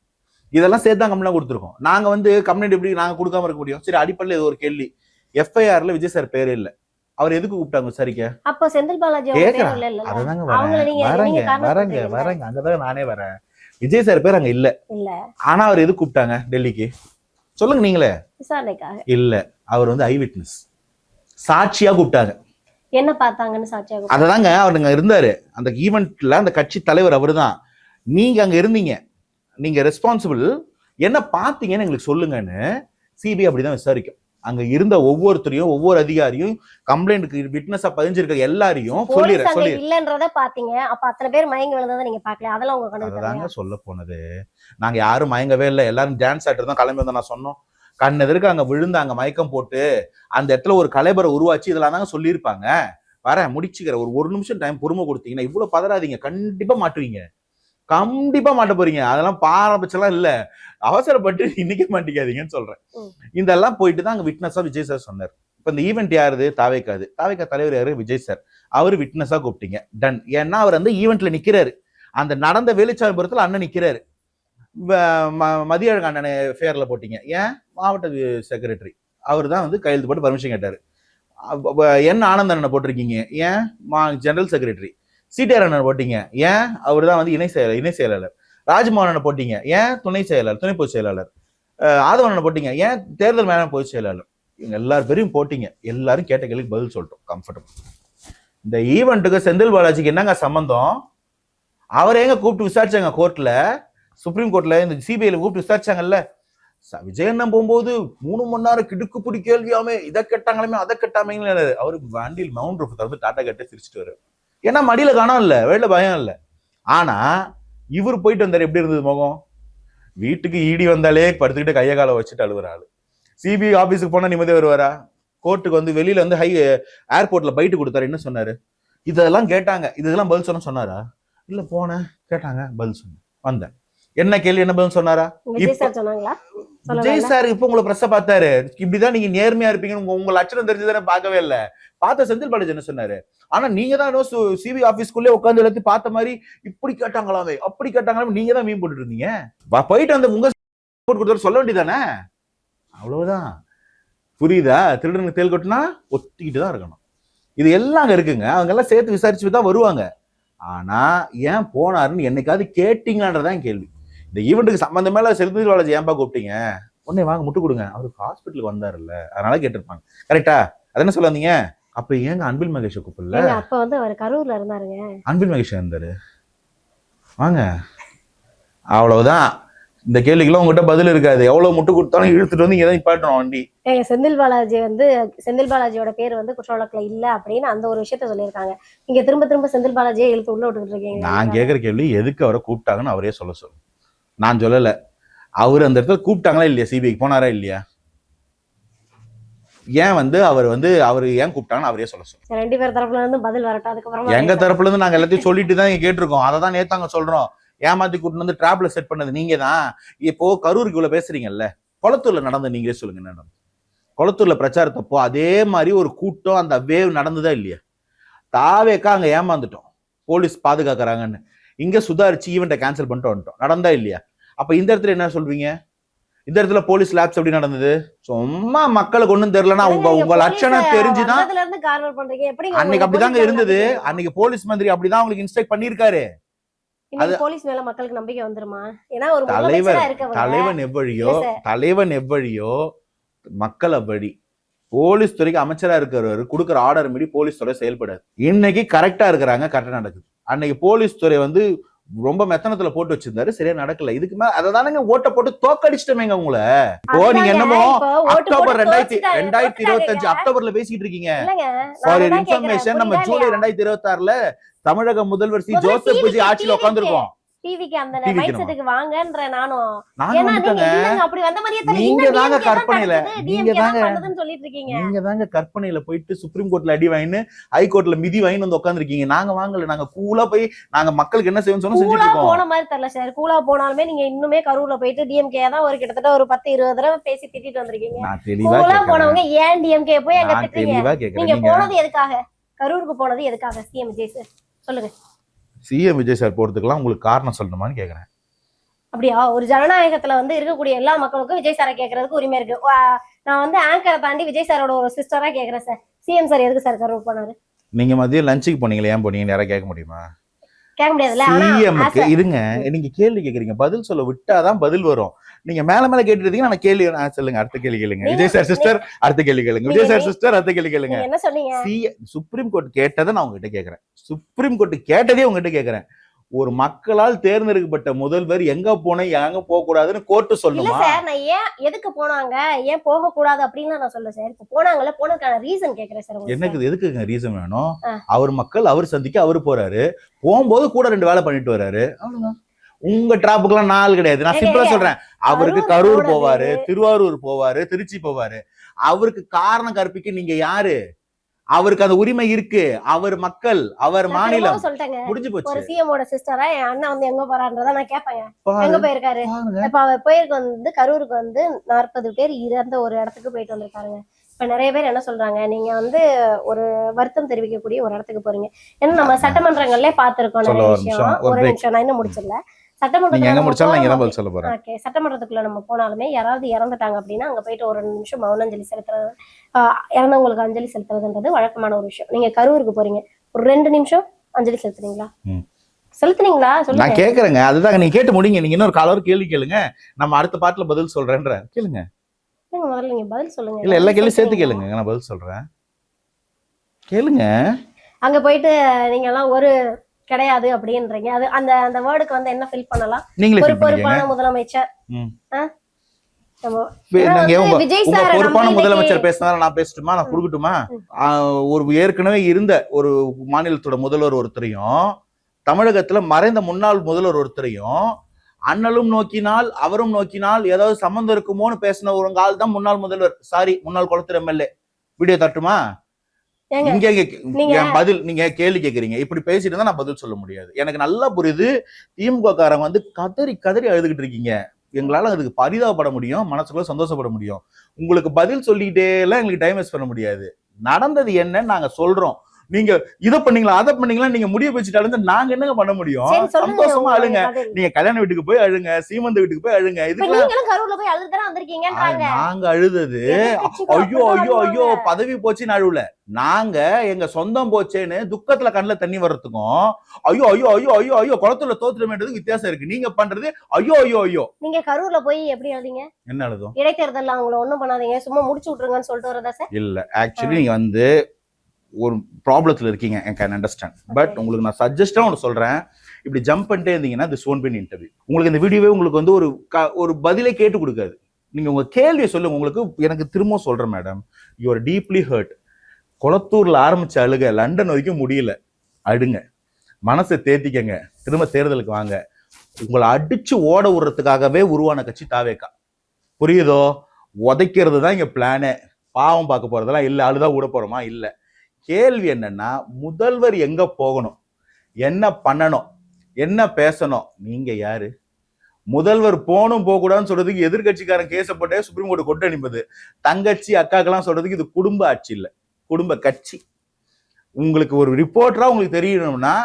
இதெல்லாம் சேர்த்து தான் கம்ப்ளைண்ட் கொடுத்துருக்கோம். நாங்க வந்து கம்ப்ளைண்ட் எப்படி நாங்க கொடுக்காம இருக்க முடியும்? சரி, அடிப்படையில் இது ஒரு கேள்வி. எஃப்ஐஆர்ல விஜய் சார் பேரே இல்லை, அவர் எதுக்கு கூப்பிட்டாங்க விசாரிக்க? அப்ப செந்தில் பாலாஜி அததாங்க வரேங்க, அங்கதான் நானே வரேன். விஜய் சார் பேர் அங்க இல்ல, ஆனா அவர் எதுக்கு கூப்பிட்டாங்க டெல்லிக்கு சொல்லுங்க நீங்களே? இல்ல, அவர் வந்து ஐ விட்னஸ், சாட்சியா கூப்பிட்டாங்க. என்ன பார்த்தாங்கன்னு சாட்சியா? அததாங்க அவர் அங்க இருந்தாரு, அந்த ஈவெண்ட்ல அந்த கட்சி தலைவர் அவரு தான். நீங்க அங்க இருந்தீங்க, நீங்க ரெஸ்பான்சிபிள், என்ன பாத்தீங்கன்னு எங்களுக்கு சொல்லுங்கன்னு சிபிஐ அப்படிதான் விசாரிக்கும். அங்க இருந்த ஒவ்வொருத்தரையும், ஒவ்வொரு அதிகாரியும், கம்ப்ளைண்ட்க்கு விட்னஸா பதிஞ்சிருக்க எல்லாரையும் சொல்லி இல்லன்றத பாத்தீங்க. அப்ப அத்தனை பேர் மயங்கி விழுந்ததை நீங்க பாக்கல, அதெல்லாம் உங்க கணக்கு தாங்க சொல்ல போனது. நாங்க யாரும் மயங்கவே இல்லை, எல்லாரும் டான்ஸ் ஆட்டு தான் கிளம்பி வந்தோம். நான் சொன்னோம், கண் எதிர்க்கு அங்க விழுந்து அங்க மயக்கம் போட்டு அந்த இடத்துல ஒரு கலைபரை உருவாச்சு, இதெல்லாம் தாங்க சொல்லியிருப்பாங்க. வரேன் முடிச்சுக்கிற, ஒரு நிமிஷம் டைம் பொறுமை கொடுத்தீங்கன்னா, இவ்வளவு பதறாதீங்க, கண்டிப்பா மாட்டுவீங்க, கண்டிப்பா மாட்ட போறீங்க. அதெல்லாம் பாரபட்சம்லாம் இல்ல, அவசரப்பட்டு இன்னைக்கு மாட்டிக்காதீங்கன்னு சொல்றேன். இதெல்லாம் போயிட்டு தான் அங்க விட்னஸா விஜய் சார் சொன்னார். இப்ப இந்த ஈவெண்ட் யாருது? தாவேக்காது. தாவேக்கா தலைவர் யாரு? விஜய் சார். அவரு விட்னஸா கூப்பிட்டீங்க, டன். ஏன்னா அவர் வந்து ஈவெண்ட்ல நிக்கிறாரு, அந்த நடந்த வேலுச்சாமிபுரத்துல அண்ணன் நிக்கிறாரு. மதியழகு அண்ணனை ஃபேர்ல போட்டீங்க, ஏன்? மாவட்ட செக்ரட்டரி அவர் தான் வந்து கையெழுத்து போட்டு பர்மிஷன் கேட்டாரு. என் ஆனந்த் அண்ணனை போட்டிருக்கீங்க, ஏன்? General secretary. சிடிஆர் அண்ணனை போட்டீங்க, ஏன்? அவர் தான் வந்து இணை செயலாளர். ராஜ்மோகன் போட்டீங்க, ஏன்? துணை செயலாளர், துணை பொதுச் செயலாளர். ஆதவன் போட்டீங்க, ஏன்? தேர்தல் மேலாண்மை பொதுச் செயலாளர். இவங்க எல்லாரும் பேரையும் போட்டீங்க. எல்லாரும் கேட்ட கேள்விக்கு பதில் சொல்லிட்டோம், கம்ஃபர்டபுள். இந்த ஈவெண்ட்டுக்கு செந்தில் பாலாஜிக்கு என்னங்க சம்பந்தம்? அவரை எங்க கூப்பிட்டு விசாரிச்சாங்க கோர்ட்ல, சுப்ரீம் கோர்ட்ல, இந்த சிபிஐல கூப்பிட்டு விசாரிச்சாங்கல்ல. விஜயண்ணன் போகும்போது 3 மணி நேரம் கிடுக்குப்பிடி கேள்வியாமே, இதை கேட்டாங்களுமே அதை கேட்டாமீங்களே. அவரு வண்டியில் மவுண்ட் ரூஃப் தவிர்த்து டாட்டா கேட்டு சிரிச்சுட்டு வர்றாரு. ஏன்னா மடியில காணம் இல்ல, வெளில பயம் இல்ல. ஆனா இவர் போயிட்டு வந்தாரு, எப்படி இருந்தது முகம்? வீட்டுக்கு ஈடி வந்தாலே படுத்துக்கிட்டு கைய காலை வச்சுட்டு அழுகுறாரு. சிபிஐ ஆபீஸுக்கு போனா நிம்மதியா வருவாரா? கோர்ட்டுக்கு வந்து வெளியில வந்து ஏர்போர்ட்ல பைட்டு கொடுத்தாரு, என்ன சொன்னாரு? இதெல்லாம் கேட்டாங்க. இதெல்லாம் பதில் சொன்னாரா? இல்ல போனேன், கேட்டாங்க, பதில் சொன்னேன், வந்தேன். என்ன கேள்வி, என்ன பதில் சொன்னாரா? விஜய் சார் சொன்னாங்களா? விஜய் சார் இப்ப உங்களை பிரச்சனை பார்த்தாரு, இப்படிதான் நீங்க நேர்மையா இருப்பீங்கன்னு உங்க லட்சணம் தெரிஞ்சுதானே பார்க்கவே இல்ல. பார்த்த செந்தில் பாலாஜி என்ன சொன்னாரு? ஆனா நீங்க தான் சிபி ஆபீஸ்க்குள்ளே உட்கார்ந்து எல்லாத்தையும் பார்த்த மாதிரி இப்படி கேட்டாங்களாமே அப்படி கேட்டாங்களாமே நீங்க தான் மீன் போட்டுட்டு இருந்தீங்க. போயிட்டு அந்த உங்க கொடுத்தாரு சொல்ல வேண்டியதானே, அவ்வளவுதான். புரியுதா? திருடனுக்கு தேல் கொட்டினா ஒத்திக்கிட்டு தான் இருக்கணும். இது எல்லாம் அங்க இருக்குங்க. அவங்க எல்லாம் சேர்த்து விசாரிச்சு தான் வருவாங்க. ஆனா ஏன் போனாருன்னு என்னைக்காவது கேட்டீங்களான்றதான் கேள்வி. இந்த ஈவெண்ட்டுக்கு சம்பந்தமே இல்ல செந்தில் பாலாஜி ஏன்பா கூப்பிட்டீங்க? உடனே வாங்க முட்டு கொடுங்க, அவருக்கு ஹாஸ்பிட்டலுக்கு வந்தாருல்ல, அதனால கேட்டிருப்பாங்க. கரெக்டா? அது என்ன சொல்ல வந்தீங்க? அப்ப ஏங்க அன்பில் மகேஷ கூப்பிடல? அப்ப வந்து அவர் கரூர்ல இருந்தாருங்க. அன்பில் மகேஷ் இருந்தாரு, வாங்க. அவ்வளவுதான். இந்த கேள்விக்கெல்லாம் உங்ககிட்ட பதில் இருக்காது. எவ்வளவு முட்டு கொடுத்தாலும் இழுத்துட்டு வந்து இங்க தான் நிப்பாட்டணும் வண்டி. செந்தில் பாலாஜியோட பேர் வந்து குற்ற வழக்குல இல்ல அப்படின்னு அந்த ஒரு விஷயத்த சொல்லியிருக்காங்க. நீங்க திரும்ப திரும்ப செந்தில் பாலாஜியை இழுத்து உள்ள விட்டுக்கிட்டு இருக்கீங்க. நான் கேட்கிற கேள்வி, எதுக்கு அவரை கூப்பிட்டாங்கன்னு அவரே சொல்லு. நான் சொல்லல. அவர் அந்த இடத்துல கூப்பிட்டாங்களா இல்லையா? சிபிஐக்கு போனாரா இல்லையா? ஏன் அவர் ஏன் கூப்பிட்டாங்கன்னு அவரே சொல்ல. ரெண்டு பேர் தரப்புல இருந்து பதில் வரட்டும். அதுக்கப்புறமா எங்க தரப்புல இருந்து நாங்க எல்லாத்தையும் சொல்லிட்டு தான் கேட்டிருக்கோம். அதை தான் நேத்தாங்க சொல்றோம். ஏமாத்தி கூட்டு வந்து டிராப்ல செட் பண்ணது நீங்க தான். இப்போ கரூருக்கு இவ்வளவு பேசுறீங்கல்ல, கொளத்தூர்ல நடந்த நீங்களே சொல்லுங்க. என்ன கொளத்தூர்ல பிரச்சாரத்தப்போ அதே மாதிரி ஒரு கூட்டம், அந்த வேவ் நடந்ததா இல்லையா? தாவேக்கா அங்க ஏமாந்துட்டோம், போலீஸ் பாதுகாக்கிறாங்கன்னு. இங்க சுதாரிச்சு ஈவெண்ட்டை கேன்சல் பண்ணிட்டு வந்துட்டோம். நடந்தா இல்லையா? அப்ப இந்த இடத்துல என்ன சொல்றீங்க? இந்த இடத்துல போலீஸ் லேப்ஸ் எப்படி நடந்தது? சும்மா மக்களுக்கு ஒண்ணும் தெரியலன்னா உங்க லட்சணம் தெரிஞ்சுதான் அன்னைக்கு அப்படிதாங்க இருந்தது. அன்னைக்கு போலீஸ் மந்திரி அப்படிதான் உங்களுக்கு இன்ஸ்ட்ரக்ட் பண்ணிருக்காரு. போலீஸ் மேல மக்களுக்கு நம்பிக்கை வந்துருமா? ஏன்னா ஒரு தலைவன் எவ்வழியோ மக்கள் அவ்வழி. போலீஸ் துறைக்கு அமைச்சரா இருக்கிறவர் கொடுக்குற ஆர்டர் மீறி போலீஸ் துறை செயல்படாது. இன்னைக்கு கரெக்டா இருக்கிறாங்க, கரெக்டா நடக்குது. அன்னைக்கு போலீஸ் துறை ரொம்ப மெத்தனத்துல போட்டு வச்சிருந்தாரு, சரியா நடக்கல. இதுக்கு மேல அததானங்க ஓட்ட போட்டு தோக்கடிச்சிட்டமேங்க உங்களை. நீங்க என்னமோ அக்டோபர் 2025 அக்டோபர்ல பேசிட்டு இருக்கீங்க. ஃபார் யுவர் இன்ஃபர்மேஷன், நம்ம ஜூலை 2026ல தமிழக முதல்வர் சி ஜோசப் விஜி ஆட்சியில உட்கார்ந்துருக்கோம். டிவிக்கு அந்த மைண்ட் செட்டுக்கு வாங்கன்ற நானும். நீங்க தாங்க கற்பனையில கற்பனையில போயிட்டு சுப்ரீம் கோர்ட்ல அடி வாங்கின்னு ஹைகோர்ட்ல மிதி வாங்கின்னு வந்து உட்காந்துருக்கீங்க. நாங்க வாங்கல. நாங்க கூலா போய் நாங்க மக்களுக்கு என்ன செய்யணும்னு சொன்னா செஞ்சுட்டு இருக்கோம். போன மாதிரி தெரியல சார். கூலா போனாலுமே நீங்க இன்னுமே கரூர்ல போயிட்டு டிஎம்கே தான் ஒரு கிட்டத்தட்ட ஒரு 10-20 தடவை பேசி திட்டிட்டு வந்திருக்கீங்க. கூலா போனவங்க ஏன் டிஎம்கே போய் அங்க திட்டுறீங்க? நீங்க போனது எதுக்காக? கரூருக்கு போனது எதுக்காக? சிஎம் விஜய் சார் சொல்லுங்க. சிஎம் விஜய் சார் போறதுக்குலாம் உங்களுக்கு காரணம் சொல்லணுமான்னு கேக்குறேன். அப்படியா? ஒரு ஜனநாயகத்துல இருக்கக்கூடிய எல்லா மக்களுக்கும் விஜய் சாரை கேட்கறதுக்கு உரிமை இருக்கு. நான் ஆங்கரை தாண்டி விஜய் சாரோட ஒரு சிஸ்டரா கேக்குறேன் சார். சிஎம் சார் எதுக்கு சார் கரூர் போனாரு? நீங்க மதியம் லஞ்சுக்கு போனீங்களா? ஏன் போனீங்க? யாரா கேட்க முடியுமா? கேட்க முடியாதுல்ல. சிஎம்க்கு இருங்க, நீங்க கேள்வி கேக்குறீங்க, பதில் சொல்ல விட்டாதான் பதில் வரும். நீங்க மேல மேல கேட்டுருந்தீங்க. நான் கேள்வி சொல்லுங்க, அடுத்த கேள்வி கேளுங்க. விஜய் சார் சிஸ்டர் அடுத்த கேள்வி கேளுங்க. விஜய் சார் சிஸ்டர் அடுத்த கேள்வி கேளுங்க. என்ன சொன்னீங்க? சுப்ரீம் கோர்ட் கேட்டதை நான் உங்ககிட்ட கேக்குறேன். சுப்ரீம் கோர்ட் கேட்டதே உங்ககிட்ட கேக்குறேன். ஒரு மக்களால் தேர்ந்தெடுக்கப்பட்ட முதல்வர் எங்க போன எங்க போக கூடாதுன்னு கோர்ட்டு சொல்லுமா? சார் நான் ஏன் எதுக்கு போனாங்க, ஏன் போக கூடாது அப்படின்னு நான் சொல்ல சார். இப்ப போனாங்கல்ல, போனதுக்கான ரீசன் கேக்குறேன் சார். எனக்கு எதுக்குங்க ரீசன் வேணும்? அவர் மக்கள் அவர் சந்திக்க அவர் போறாரு, போகும்போது கூட 2 வேலை பண்ணிட்டு வர்றாரு, அவ்வளவுதான். உங்க டிராப்புக்கெல்லாம் நாள் கிடையாது. நான் சிம்பிளா சொல்றேன். அவருக்கு கரூர் போவாரு, திருவாரூர் போவாரு, திருச்சி போவாரு. அவருக்கு காரணம் கற்பிக்க நீங்க யாரு? அவருக்கு அந்த உரிமை இருக்கு. அவர் மக்கள், அவர் மாநிலம். முடிஞ்சு போச்சு. ஒரு சிஎமோட சிஸ்டரா என் அண்ணன் எங்க போறான்றத நான் கேட்பேன். எங்க போயிருக்காரு? இப்ப அவர் போயிருக்கு கரூருக்கு 40 பேர் இறந்த ஒரு இடத்துக்கு போயிட்டு வந்திருக்காருங்க. இப்ப நிறைய பேர் என்ன சொல்றாங்க, நீங்க ஒரு வருத்தம் தெரிவிக்கக்கூடிய ஒரு இடத்துக்கு போறீங்க. ஏன்னா நம்ம சட்டமன்றங்கள்ல பாத்துருக்கோம் நிறைய விஷயம். ஒரு நிமிஷம், நான் இன்னும் முடிச்சிடல. சட்டமன்றத்துக்குள்ள நம்ம போனாலுமே யாராவது இறந்துட்டாங்க அப்படின்னா அங்க போயிட்டு ஒரு 2 நிமிஷம் மௌனாஞ்சலி செலுத்துறது, இறந்தவங்களுக்கு அஞ்சலி செலுத்துறதுன்றது வழக்கமான ஒரு விஷயம். நீங்க கரூருக்கு போறீங்க, ஒரு 2 நிமிஷம் அஞ்சலி செலுத்துறீங்களா? சொல்லுங்க. நான் கேக்குறேங்க, அதுதான் நீங்க கேட்டு முடிங்க. நீங்க இன்னொரு காலர் கேள்வி கேளுங்க, நம்ம அடுத்த பாட்டுல பதில் சொல்றேன்ற. கேளுங்க. முதல்ல நீங்க பதில் சொல்லுங்க. இல்ல எல்லா கேள்வியும் சேர்த்து கேளுங்க, நான் பதில் சொல்றேன். கேளுங்க. அங்க போயிட்டு நீங்க எல்லாம் ஒரு கிடையாது அப்படின்றீங்க. அது அந்த வேர்டுக்கு என்ன ஃபில் பண்ணலாம்? ஒரு பொறுப்பான முதலமைச்சர். பொறுப்பான முதலமைச்சர் பேசினாலும் நான் பேசட்டுமா? நான் கொடுக்கட்டுமா? ஒரு ஏற்கனவே இருந்த ஒரு மாநிலத்தோட முதல்வர் ஒருத்தரையும், தமிழகத்துல மறைந்த முன்னாள் முதல்வர் ஒருத்தரையும், அண்ணலும் நோக்கினால் அவரும் நோக்கினால் ஏதாவது சம்பந்தம் இருக்குமோன்னு பேசின ஒரு ஆள் தான் முன்னாள் முதல்வர், முன்னாள் குளத்தூர் எம்எல்ஏ. வீடியோ தட்டுமா? ஏங்க, இங்க நீங்க- என் பதில் நீங்க கேள்வி கேக்குறீங்க, இப்படி பேசிட்டு இருந்தா நான் பதில் சொல்ல முடியாது. எனக்கு நல்லா புரியுது, திமுக காரங்க வந்து கதறி கதறி அழுதுகிட்டு இருக்கீங்க. எங்களால அதுக்கு பரிதாபப்பட முடியும், மனசுக்குள்ள சந்தோஷப்பட முடியும். உங்களுக்கு பதில் சொல்லிக்கிட்டே எல்லாம் எங்களுக்கு டைம் வேஸ்ட் பண்ண முடியாது. நடந்தது என்னன்னு நாங்க சொல்றோம். நீங்க இதை பண்ணீங்களா அதை பண்ணீங்களா நீங்க முடிய வச்சுட்டாலும் நாங்க என்னங்க பண்ண முடியும்? சரி, சொல்லுங்க சந்தோஷமா உங்களுடைய அழுங்க. பதில். நீங்க கல்யாண வீட்டுக்கு போய் அழுங்க, சீமந்த வீட்டுக்கு போய் அழுங்க. இப்ப இதுக்கெல்லாம் நீங்களும் கரூர்ல போய் அழுதுதானே வந்திருக்கீங்கன்றாங்க. நாங்க அழுதது எதிர்க்கட்சிகள் ஐயோ அப்படிதான் ஐயோ ஐயோ அழுவாங்க. பதவி போச்சுன்னு அழுவல. நாங்க எங்க சொந்தம் போச்சேன்னு துக்கத்துல கண்ணுல தண்ணி வர்றதுக்கும் ஐயோ ஐயோ ஐயோ ஐயோ ஐயோ குளத்துல தோத்துறமேன்றதுக்கு வித்தியாசம் இருக்கு. நீங்க பண்றது ஐயோ ஐயோ ஐயோ. நீங்க கரூர்ல போய் எப்படி எழுதிங்க? என்ன அழுதும்? இடைத்தேர்தல்ல அவங்கள ஒண்ணும் பண்ணாதீங்க, சும்மா முடிச்சு விட்டுருங்கன்னு சொல்லிட்டு வரதா சார்? இல்ல, ஆக்சுவலி நீங்க வந்து ஒரு ப்ராப்ளத்துல இருக்கீங்க, ஐ கேன் அண்டர்ஸ்டாண்ட். பட் உங்களுக்கு நான் சஜஸ்டா ஒன்று சொல்றேன், இப்படி ஜம்ப் பண்ணிட்டே இருந்தீங்கன்னா this won't be an interview. உங்களுக்கு இந்த வீடியோவே உங்களுக்கு வந்து ஒரு பதிலே கேட்டு கொடுக்காது. நீங்க உங்க கேள்வியை சொல்லுங்க. உங்களுக்கு எனக்கு திரும்ப சொல்றேன் madam, you are deeply hurt. குளத்தூர்ல ஆரம்பிச்ச அழுக லண்டன் வரைக்கும் முடியல, அடுங்க, மனசை தேத்திக்கங்க, திரும்ப தேர்தலுக்கு வாங்க. உங்களை அடிச்சு ஓட விடுறதுக்காகவே உருவான கட்சி தாவேகா. புரியுதோ? உதைக்கிறது தான் இங்க பிளானே. பாவம் பார்க்க போறதெல்லாம் இல்ல, அழுதா விட போறோமா? இல்ல. கேள்வி என்னன்னா, முதல்வர் எங்க போகணும், என்ன பண்ணணும், என்ன பேசணும்? நீங்க யாரு? முதல்வர் போகணும் போக கூடாதுன்னு சொல்றதுக்கு எதிர்கட்சிக்காரன் கேசப்பட்டே சுப்ரீம் கோர்ட் கொண்டு அனுப்புது. தங்கச்சி அக்காக்கெல்லாம் சொல்றதுக்கு இது குடும்ப ஆட்சி இல்ல, குடும்ப கட்சி. உங்களுக்கு ஒரு ரிப்போர்ட்டரா உங்களுக்கு தெரியணும்னா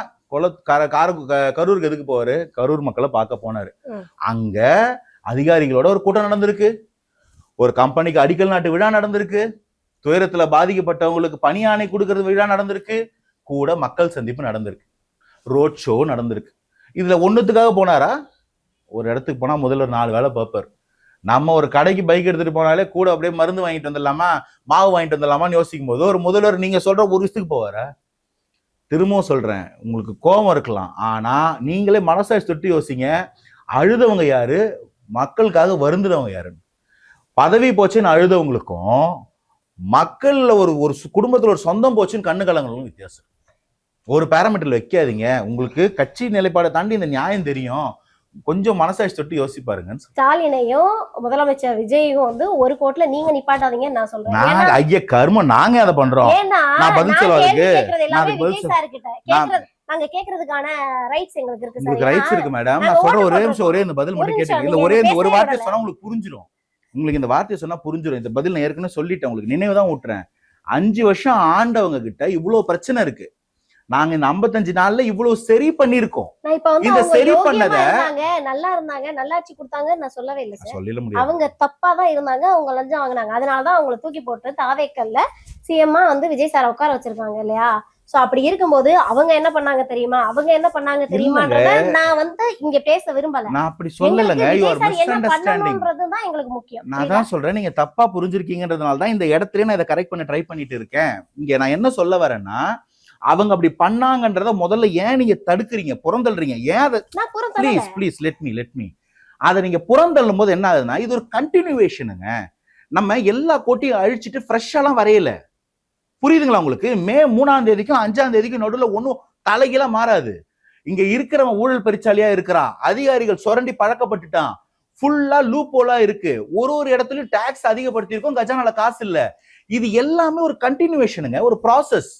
கரூருக்கு எதுக்கு போவாரு? கரூர் மக்களை பார்க்க போனாரு. அங்க அதிகாரிகளோட ஒரு கூட்டம் நடந்திருக்கு, ஒரு கம்பெனிக்கு அடிக்கல் நாட்டு விழா நடந்திருக்கு, துயரத்துல பாதிக்கப்பட்டவங்களுக்கு பணி ஆணை கொடுக்கறது விழா நடந்திருக்கு, கூட மக்கள் சந்திப்பு நடந்திருக்கு, ரோட் ஷோ நடந்திருக்கு. இதுல ஒண்ணுத்துக்காக போனாரா? ஒரு இடத்துக்கு போனா முதல்வர் 4 வேலை பார்ப்பார். நம்ம ஒரு கடைக்கு பைக் எடுத்துட்டு போனாலே கூட அப்படியே மருந்து வாங்கிட்டு வந்துடலாமா, மாவு வாங்கிட்டு வந்துடலாமான்னு யோசிக்கும் போது ஒரு முதல்வர் நீங்க சொல்ற ஒரு விஷயத்துக்கு போவாரா? திரும்பவும் சொல்றேன், உங்களுக்கு கோபம் இருக்கலாம், ஆனா நீங்களே மனசாட்சி தொட்டு யோசிங்க. அழுதவங்க யாரு, மக்களுக்காக வருந்துறவங்க யாருன்னு. பதவி போச்சுன்னு அழுதவங்களுக்கும் மக்கள்ல ஒரு குடும்பத்துல ஒரு சொந்தம் போச்சுன்னு கண்ணு கலங்களும் வித்தியாசம். ஒரு பேராமீட்டர்ல வைக்காதீங்க. உங்களுக்கு கட்சி நிலைப்பாடை தாண்டி இந்த நியாயம் தெரியும், கொஞ்சம் மனசாட்சி தொட்டு யோசிப்பாருங்க. ஸ்டாலினையும் முதலமைச்சர் விஜயும் வந்து ஒரு கோட்ல நீங்க நிப்பாட்டாதீங்கன்னு நான் சொல்றேன். நாங்க ஐயா கர்மம், நாங்க அதை பண்றோம். ஏன்னா நான் பதில் சொல்ல கேள்வி அதுக்கு கேட்கறது எல்லாமே நான் பதில் விஜய் சார் கிட்ட நாங்க கேக்குறதுக்கான ரைட்ஸ் எங்களுக்கு இருக்கு சார். உங்களுக்கு ரைட்ஸ் இருக்கு மேடம். நான் சொல்ற ஒரே நிமிஷம், ஒரே இந்த பதில் மட்டும் கேட்டீங்க. இல்ல ஒரே ஒரு வார்த்தை சொன்னா உங்களுக்கு புரிஞ்சிடும். உங்களுக்கு இந்த வார்த்தையை சொன்னா புரிஞ்சிடும். இந்த பதில் நான் ஏற்கனவே சொல்லிட்டேன், உங்களுக்கு நினைவு தான் ஊட்டுறேன். 5 வருஷம் ஆண்டவங்க கிட்ட இவ்வளவு பிரச்சனை இருக்கு, நாங்க இந்த 55 நாள்ல இவ்வளவு சரி பண்ணிருக்கோம். நான் இப்ப வந்து இத அவங்க சரி யோகியமா பண்ணத இருந்தாங்க, நல்லா இருந்தாங்க, நல்லாட்சி கொடுத்தாங்கன்னு நான் சொல்லவே இல்லை சார். சொல்லிட முடியாது. அவங்க தப்பா தான் இருந்தாங்க, அவங்க லஞ்சம் வாங்கினாங்க, அதனாலதான் அவங்களை தூக்கி போட்டு தாவேக்கல்ல சிஎம்மா வந்து விஜய் சாரை உட்கார வச்சிருக்காங்க இல்லையா? சோ அப்படி இருக்கும்போது அவங்க என்ன பண்ணாங்க தெரியுமா, அவங்க என்ன பண்ணாங்க தெரியுமான்றத நான் வந்து இங்க பேச விரும்பல. நான் அப்படி சொல்லலங்க. You are misunderstanding. பண்ணணும்ன்றதுதான் எங்களுக்கு முக்கியம். நான் தான் சொல்றேன், நீங்க தப்பா புரிஞ்சிருக்கீங்கன்றதுனால தான் இந்த இடத்துல நான் இதை கரெக்ட் பண்ண ட்ரை பண்ணிட்டு இருக்கேன். இங்க நான் என்ன சொல்ல வரேன்னா, அவங்க அப்படி பண்ணாங்கன்றத முதல்ல ஏன் நீங்க தடுக்கிறீங்க, புறந்தள்ளுறீங்க? ஏன் அதை ப்ளீஸ் லெட் மீ அதை நீங்க புறந்தள்ளும் போது என்ன ஆகுதுன்னா, இது ஒரு கண்டினியூவேஷனுங்க. நம்ம எல்லா கோட்டையும் அழிச்சிட்டு ஃப்ரெஷ்ஷாலாம் வரையல. புரியுதுங்களா உங்களுக்கு? மே 3ஆம் தேதிக்கும் 5ஆம் தேதிக்கும் நடுவில் ஒன்றும் தலைகீழா மாறாது. இங்க இருக்கிறவன் ஊழல் பெருச்சாலியா இருக்கிறான், அதிகாரிகள் சுரண்டி பழக்கப்பட்டுட்டான், ஃபுல்லா லூப்போலா இருக்கு, ஒரு இடத்துலயும் டாக்ஸ் அதிகப்படுத்திருக்கோம், கஜானால காசு இல்ல. இது எல்லாமே ஒரு கண்டினியூவேஷனுங்க, ஒரு ப்ராசஸ்.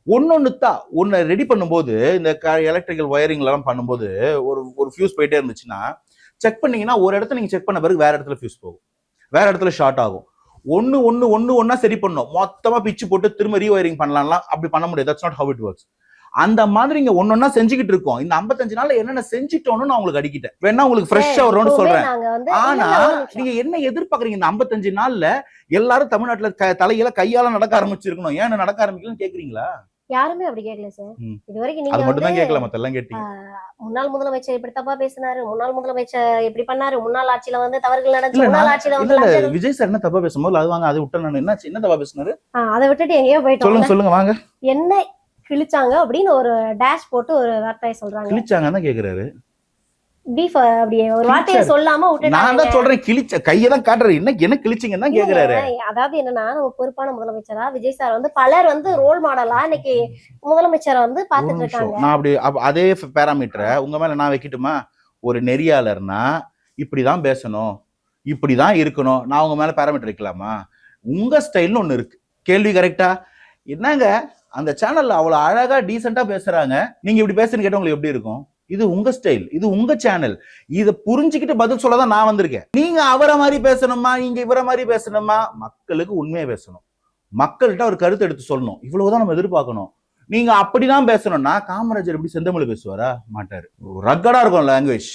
ஒன்னு ரெடி பண்ணும்போது, இந்த எலக்ட்ரிக்கல் ஒயரிங் எல்லாம் பண்ணும்போது ஒரு ஃபியூஸ் போயிட்டே இருந்துச்சுன்னா செக் பண்ணீங்கன்னா ஒரு இடத்துல நீங்க செக் பண்ண பிறகு வேற இடத்துல ஃபியூஸ் போகும், வேற இடத்துல ஷார்ட் ஆகும். ஒன்னா சரி பண்ணும், மொத்தமா பிச்சு போட்டு திரும்ப ரீவயரிங் பண்ணலாம், அப்படி பண்ண முடியாது. That's not how it works. அந்த மாதிரி இங்க ஒன்னொன்னா செஞ்சுக்கிட்டு இருக்கோம். இந்த 55 நாள்ல என்னென்ன செஞ்சுட்டோம்னு நான் உங்களுக்கு அடிக்கிட்டேன், வேணா உங்களுக்கு ஃப்ரெஷ்ஷா வரும்னு சொல்றேன். ஆனா நீங்க என்ன எதிர்பார்க்கறீங்க? இந்த 55 நாள்ல எல்லாரும் தமிழ்நாட்டுல தலையில கையால நடக்க ஆரம்பிச்சிருக்கணும், ஏன் நடக்க ஆரம்பிக்கலன்னு கேக்குறீங்களா? யாருமே அப்படி கேட்கல சார். இது வரைக்கும் அது நீங்க மட்டும் தான் கேட்கல, மத்தெல்லாம் கேட்டீங்க. முன்னாள் முதலமைச்சர் இப்படி தப்பா பேசினாரு, முன்னாள் முதலமைச்சர் இப்படி பண்ணாரு, முன்னாள் ஆட்சியில வந்து தவறுகள் நடந்துச்சு, முன்னாள் ஆட்சியில வந்து விஜய் சார் என்ன தப்பா பேசும்போது அது வாங்க, அது விட்டு நான் என்ன தப்பா பேசினாரு அதை விட்டுட்டு எங்கேயோ போயிட்டோம். சொல்லுங்க வாங்க. என்ன கிழிச்சாங்க அப்படின்னு ஒரு டேஷ் போட்டு ஒரு வார்த்தையை சொல்றாங்க. கிழிச்சாங்கன்னு தான் கேக்குறாரு. பீஃப் அப்படியே ஒரு வார்த்தையை சொல்லாம விட்டுட்டாங்க. நான் தான் சொல்றேன், கிழிச்ச கையதான் காட்டுறாரு, என்ன கிழிச்சிங்கன்னு தான் கேக்குறாரு. அதாவது என்னன்னா, நம்ம பொறுப்பான முதலமைச்சரா விஜய் சார் வந்து பலர் வந்து ரோல் மாடலா இன்னைக்கு முதலமைச்சரை வந்து பாத்துட்டு இருக்காங்க. நான் அப்படி அதே பேராமீட்டரை உங்க மேல நான் வைக்கட்டுமா? ஒரு நெறியாளர்னா இப்படிதான் பேசணும், இப்படிதான் இருக்கணும், நான் உங்க மேல பேராமீட்டர் வைக்கலாமா? உங்க ஸ்டைல்னு ஒண்ணு இருக்கு. கேள்வி கரெக்டா? என்னங்க அந்த சேனல்ல அவ்வளவு அழகா டீசெண்டா பேசுறாங்க, நீங்க இப்படி பேசுறீங்க கேட்டா உங்களுக்கு எப்படி இருக்கும்? இது உங்க ஸ்டைல், இது உங்க சேனல். இத புரிஞ்சுக்கிட்டு பதில் சொல்லதான் நான் வந்திருக்கேன். நீங்க அவரை மாதிரி பேசணுமா, நீங்க இவரை மாதிரி பேசணுமா? மக்களுக்கு உண்மையை பேசணும், மக்கள்கிட்ட ஒரு கருத்து எடுத்து சொல்லணும், இவ்வளவுதான் நம்ம எதிர்பார்க்கணும். நீங்க அப்படிதான் பேசணும்னா காமராஜர் எப்படி செந்தமிழ் பேசுவாரா? மாட்டாரு. ரக்கடா இருக்கும் லாங்குவேஜ்.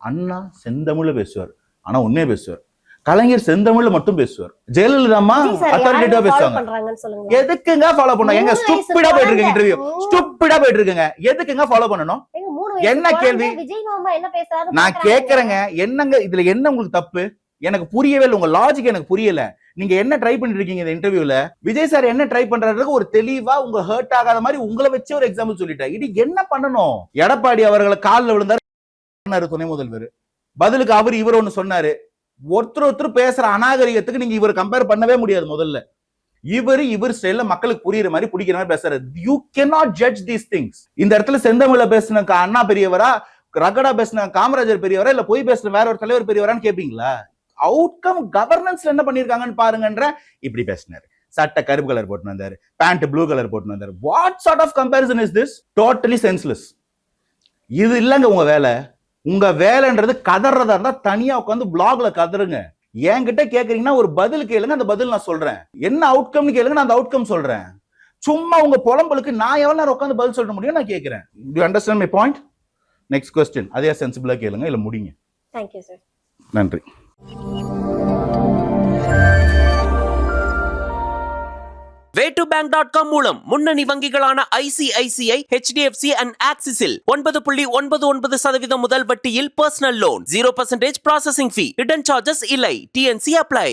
அண்ணா செந்தமிழ்ல பேசுவார், ஆனா உண்மையை பேசுவார். கலைஞர் செந்தமிழ்ல மட்டும் பேசுவார். ஜெயலலிதா அம்மா அத்தாரிட்டேட்டிவா பேசுவாங்க. எதுக்குங்க ஃபாலோ பண்ணணும்? எங்க ஸ்டூப்பிடா போயிட்டு இருக்கு இன்டர்வியூ, ஸ்டூப்பிடா போயிட்டு இருக்குங்க. எதுக்குங்க ஃபாலோ பண்ணணும்? என்ன கேள்வி நான் கேக்குறேங்க? என்னங்க இதுல என்ன உங்களுக்கு தப்பு? எனக்கு புரியவே இல்லை, உங்க லாஜிக் எனக்கு புரியல. நீங்க என்ன ட்ரை பண்ணிட்டு இருக்கீங்க இந்த இன்டர்வியூல? விஜய் சார் என்ன ட்ரை பண்றாரு ஒரு தெளிவா உங்க ஹர்ட் ஆகாத மாதிரி உங்களை வச்சு ஒரு எக்ஸாம்பிள் சொல்லிட்டேன். இது என்ன பண்ணணும்? எடப்பாடி அவர்களை காலில் விழுந்தாரு துணை முதல்வர், பதிலுக்கு அவர் இவர் ஒண்ணு சொன்னாரு. ஒருத்தர் பேசுற அநாகரிகத்துக்கு நீங்க இவர் கம்பேர் பண்ணவே முடியாது. முதல்ல இவர் ஸ்டைல்ல மக்களுக்கு புரியுற மாதிரி பிடிக்கிற மாதிரி பேசுறாரு. You cannot judge these things. இந்த இடத்துல செந்தமிழ்ல பேசின அண்ணா பெரியவரா, ரகடா பேசின காமராஜர் பெரியவரா, இல்ல போய் பேசுற வேற ஒரு தலைவர் பெரியவரான்னு கேப்பீங்களா? அவுட்கம் கவர்னன்ஸ்ல என்ன பண்ணிருக்காங்கன்னு பாருங்கன்ற. இப்படி பேசினாரு, சட்டை கருப்பு கலர் போட்டு வந்தாரு, பேண்ட் ப்ளூ கலர் போட்டு வந்தாரு. What sort of comparison is this? Totally senseless. இது இல்லங்க உங்க வேலை. உங்க வேலைன்றது கதறதா இருந்தா தனியா உட்காந்து பிளாக்ல கதறுங்க. என்கிட்ட கேக்குறீங்கன்னா ஒரு பதில் கேளுங்க, அந்த பதில் நான் சொல்றேன். என்ன அவுட்கம்னு கேளுங்க, நான் அந்த அவுட்கம் சொல்றேன். சும்மா உங்க புலம்பலுக்கு நான் எவ்வளவு நேரம் உட்காந்து பதில் சொல்ல முடியும் நான் கேக்குறேன். To understand my point? Next question அதே சென்சிபிளா கேளுங்க, இல்ல முடிங்க. Thank you sir. நன்றி. way2bank.com மூலம் முன்னணி வங்கிகளான ICICI, HDFC and Axisல் 9.99% முதல் வட்டியில் personal loan, 0% processing fee, hidden charges இல்லை. TNC apply.